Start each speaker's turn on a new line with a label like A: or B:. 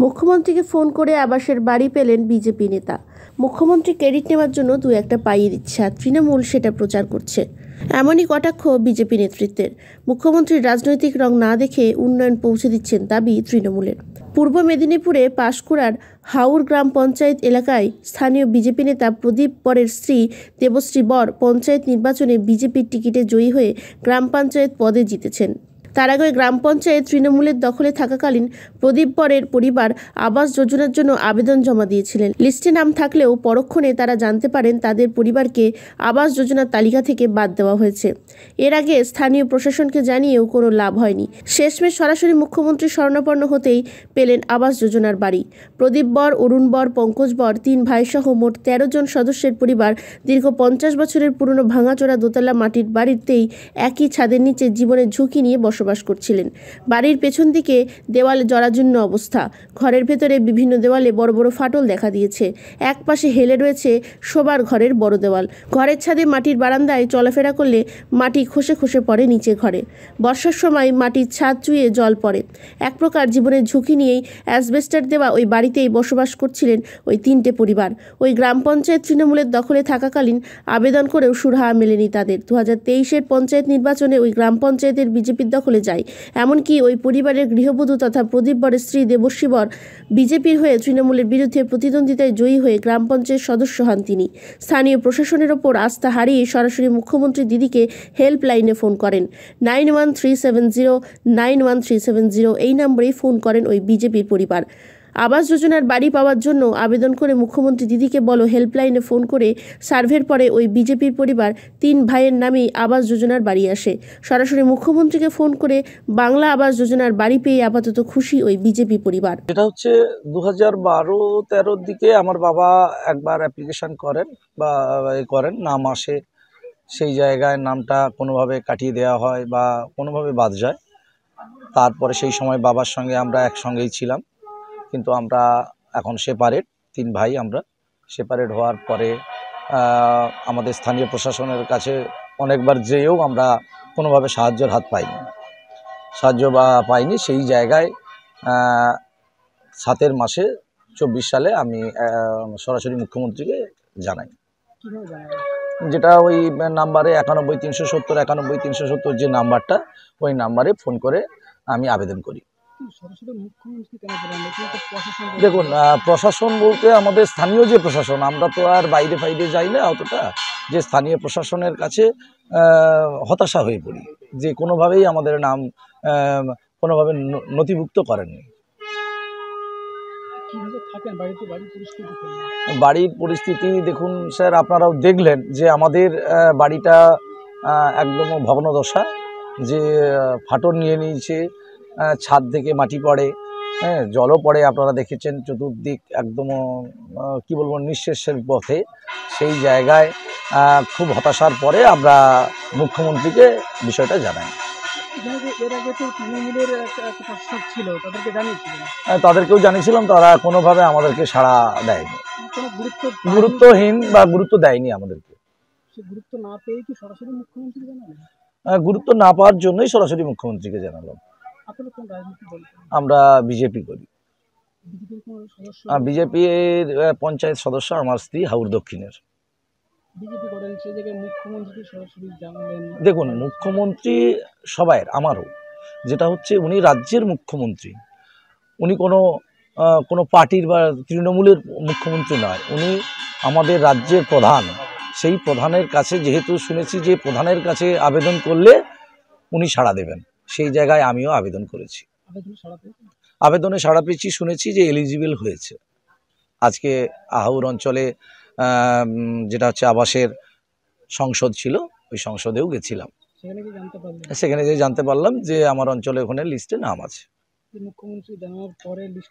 A: মুখ্যমন্ত্রীকে ফোন করে আবাসের বাড়ি পেলেন বিজেপি নেতা। মুখ্যমন্ত্রী ক্রেডিট নেওয়ার জন্য দু একটা পাইয়ে দিচ্ছে, আর তৃণমূল সেটা প্রচার করছে। এমনই কটাক্ষ বিজেপি নেতৃত্বের। মুখ্যমন্ত্রীর রাজনৈতিক রং না দেখে উন্নয়ন পৌঁছে দিচ্ছেন দাবি তৃণমূলের। পূর্ব মেদিনীপুরে পাঁশকুড়ার হাওর গ্রাম পঞ্চায়েত এলাকায় স্থানীয় বিজেপি নেতা প্রদীপ বরের স্ত্রী দেবশ্রী বর পঞ্চায়েত নির্বাচনে বিজেপির টিকিটে জয়ী হয়ে গ্রাম পঞ্চায়েত পদে জিতেছেন। তার আগে গ্রাম পঞ্চায়েত তৃণমূলের দখলে থাকাকালীন প্রদীপ বরের পরিবার আবাস যোজনার জন্য আবেদন জমা দিয়েছিলেন। লিস্টে নাম থাকলেও পরক্ষণে তারা জানতে পারেন তাদের পরিবারকে আবাস যোজনার তালিকা থেকে বাদ দেওয়া হয়েছে। এর আগে স্থানীয় প্রশাসনকে জানিয়েও কোনো লাভ হয়নি। শেষমেশ সরাসরি মুখ্যমন্ত্রীর শরণাপন্ন হতেই পেলেন আবাস যোজনার বাড়ি। প্রদীপ বর, অরুণ বর, পঙ্কজ বর, 3 ভাইসহ মোট 13 জন সদস্যের পরিবার দীর্ঘ 50 বছরের পুরনো ভাঙাচোরা দোতলা মাটির বাড়িতেই একই ছাদের নিচে জীবনের ঝুঁকি নিয়ে বসবাস করছিলেন। বাড়ির পেছন দিকে দেওয়ালে জরাজীর্ণ অবস্থা। ঘরের ভেতরে বিভিন্ন দেওয়ালে বড় বড় ফাটল দেখা দিয়েছে। এক পাশে হেলে রয়েছে শোবার ঘরের বড় দেওয়াল। ঘরের ছাদে মাটির বারান্দায় চলাফেরা করলে মাটি খসে খসে পড়ে নিচে ঘরে। বর্ষার সময় মাটির ছাদ চুইয়ে জল পড়ে। এক প্রকার জীবনের ঝুঁকি নিয়েই অ্যাসবেস্টার দেওয়া ওই বাড়িতেই বসবাস করছিলেন ওই 3টে পরিবার। ওই গ্রাম পঞ্চায়েত তৃণমূলের দখলে থাকাকালীন আবেদন করেও সুরাহা মেলেনি তাদের। 2023-এর পঞ্চায়েত নির্বাচনে ওই গ্রাম পঞ্চায়েতের বিজেপির দখলে যায়। এমনকি ওই পরিবারের গৃহবধূ তথা প্রদীপ বরের স্ত্রী দেবশ্রী বর বিজেপির হয়ে তৃণমূলের বিরুদ্ধে প্রতিদ্বন্দ্বিতায় জয়ী হয়ে গ্রাম পঞ্চায়েত সদস্য হন তিনি। স্থানীয় প্রশাসনের ওপর আস্থা হারিয়ে সরাসরি মুখ্যমন্ত্রী দিদিকে হেল্পলাইনে ফোন করেন। 9137091370 এই নম্বরেই ফোন করেন ওই বিজেপির পরিবার। আবাস যোজনার বাড়ি পাওয়ার জন্য আবেদন করে মুখ্যমন্ত্রী দিদিকে বলো হেল্পলাইনে ফোন করে সার্ভের পরে ওই বিজেপির পরিবার 3 ভাইয়ের নামেই আবাস যোজনার বাড়ি আসে। সরাসরি মুখ্যমন্ত্রীকে ফোন করে বাংলা আবাস যোজনার বাড়ি পেয়ে আপাতত খুশি ওই বিজেপি পরিবার।
B: এটা হচ্ছে 2012-13 দিকে আমার বাবা একবার অ্যাপ্লিকেশন করেন বা করেন, নাম আসে, সেই জায়গায় নামটা কোনোভাবে কাটিয়ে দেওয়া হয় বা কোনোভাবে বাদ যায়। তারপরে সেই সময় বাবার সঙ্গে আমরা একসঙ্গেই ছিলাম, কিন্তু আমরা এখন সেপারেট, 3 ভাই আমরা সেপারেট হওয়ার পরে আমাদের স্থানীয় প্রশাসনের কাছে অনেকবার যেয়েও আমরা কোনোভাবে সাহায্যের হাত পাইনি, সেই জায়গায় 7 মাসে 24 সালে আমি সরাসরি মুখ্যমন্ত্রীকে জানাই, যেটা ওই নাম্বারে 91370 যে নাম্বারটা, ওই নাম্বারে ফোন করে আমি আবেদন করি। দেখুন, প্রশাসন বলতে আমাদের স্থানীয় যে প্রশাসন, আমরা তো আর বাইরে যাই না অতটা, যে স্থানীয় প্রশাসনের কাছে হতাশা হয়ে পড়ি যে কোনোভাবেই আমাদের নাম কোনোভাবে নথিভুক্ত করেননি। বাড়ির পরিস্থিতি দেখুন স্যার, আপনারাও দেখলেন যে আমাদের বাড়িটা একদম ভগ্নদশা, যে ফাটল নিয়ে নিয়েছে, ছাদ থেকে মাটি পড়ে, হ্যাঁ, জলও পড়ে, আপনারা দেখেছেন চতুর্দিক একদম কি বলবো নিঃশেষের পথে। সেই জায়গায় খুব হতাশার পরে আমরা মুখ্যমন্ত্রীকে বিষয়টা জানাই। তাদেরকেও জানিয়েছিলাম, তারা কোনোভাবে আমাদেরকে সাড়া দেয়নি, গুরুত্বহীন বা গুরুত্ব দেয়নি আমাদেরকে। গুরুত্ব না পাওয়ার জন্যই সরাসরি মুখ্যমন্ত্রীকে জানালাম। আমরা বিজেপি করি। বিজেপির পঞ্চায়েত সদস্য আমার স্ত্রী হাওর দক্ষিণের। দেখুন, মুখ্যমন্ত্রী সবাই, আমারও, যেটা হচ্ছে উনি রাজ্যের মুখ্যমন্ত্রী, উনি কোনো পার্টির বা তৃণমূলের মুখ্যমন্ত্রী নয়, উনি আমাদের রাজ্যের প্রধান। সেই প্রধানের কাছে যেহেতু শুনেছি যে প্রধানের কাছে আবেদন করলে উনি সাড়া দেবেন, সেই জায়গায় আমিও আবেদন করেছি। আবেদনে সাড়া পেয়েছি, শুনেছি যে এলিজিবল হয়েছে। আজকে আহাউর অঞ্চলে যেটা হচ্ছে আবাসের সংসদ ছিল, ওই সংসদেও গেছিলাম, সেখানে যে জানতে পারলাম যে আমার অঞ্চলে ওখানে লিস্টে নাম আছে। মুখ্যমন্ত্রী জানার পরে লিস্ট